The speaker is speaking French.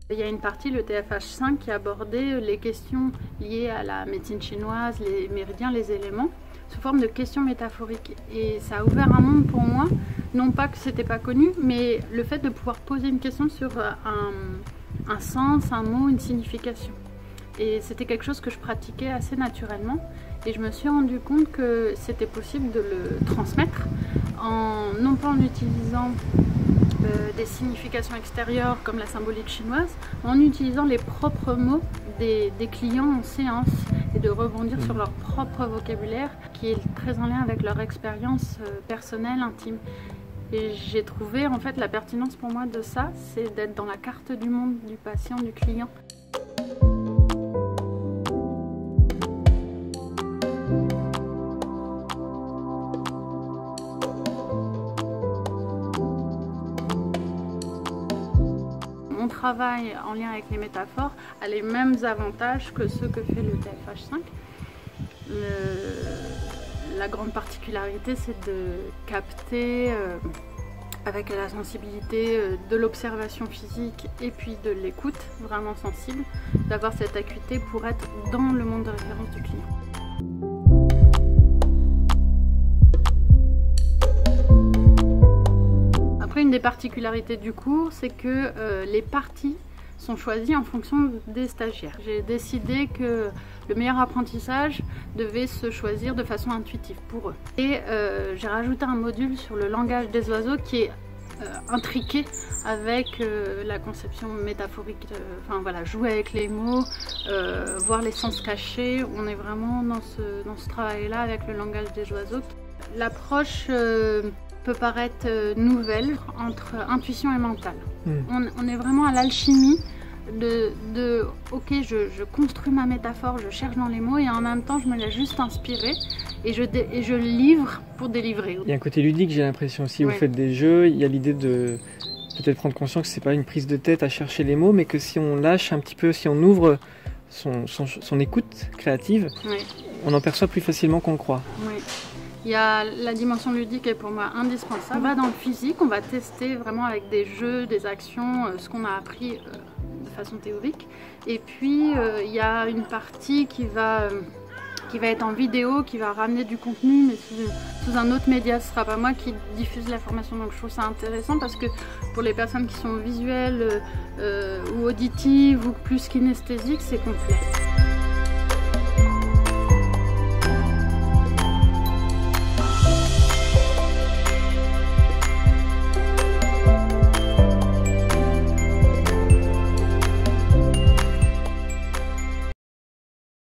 Il y a une partie, le TFH5, qui abordait les questions liées à la médecine chinoise, les méridiens, les éléments, sous forme de questions métaphoriques. Et ça a ouvert un monde pour moi, non pas que c'était pas connu, mais le fait de pouvoir poser une question sur un sens, un mot, une signification. Et c'était quelque chose que je pratiquais assez naturellement. Et je me suis rendu compte que c'était possible de le transmettre, non pas en utilisant des significations extérieures comme la symbolique chinoise, mais en utilisant les propres mots des clients en séance et de rebondir sur leur propre vocabulaire qui est très en lien avec leur expérience personnelle, intime. Et j'ai trouvé en fait la pertinence pour moi de ça, c'est d'être dans la carte du monde du patient, du client. Mon travail en lien avec les métaphores a les mêmes avantages que ceux que fait le TFH5. La grande particularité, c'est de capter avec la sensibilité de l'observation physique et puis de l'écoute vraiment sensible, d'avoir cette acuité pour être dans le monde de référence du client. Après, une des particularités du cours, c'est que les parties sont choisies en fonction des stagiaires. J'ai décidé que le meilleur apprentissage devait se choisir de façon intuitive pour eux. Et j'ai rajouté un module sur le langage des oiseaux qui est intriqué avec la conception métaphorique, enfin voilà, jouer avec les mots, voir les sens cachés. On est vraiment dans ce travail-là avec le langage des oiseaux. L'approche peut paraître nouvelle entre intuition et mental. On est vraiment à l'alchimie de ok, je construis ma métaphore, je cherche dans les mots et en même temps je me laisse juste inspirer et je livre pour délivrer. Il y a un côté ludique, j'ai l'impression aussi. Vous faites des jeux, il y a l'idée de peut-être prendre conscience que c'est pas une prise de tête à chercher les mots, mais que si on lâche un petit peu, si on ouvre son écoute créative, on en perçoit plus facilement qu'on le croit. Il y a la dimension ludique est pour moi indispensable. On va dans le physique, on va tester vraiment avec des jeux, des actions, ce qu'on a appris de façon théorique. Et puis il y a une partie qui va être en vidéo, qui va ramener du contenu, mais sous un autre média. Ce ne sera pas moi qui diffuse la formation. Donc je trouve ça intéressant parce que pour les personnes qui sont visuelles ou auditives ou plus kinesthésiques, c'est complet.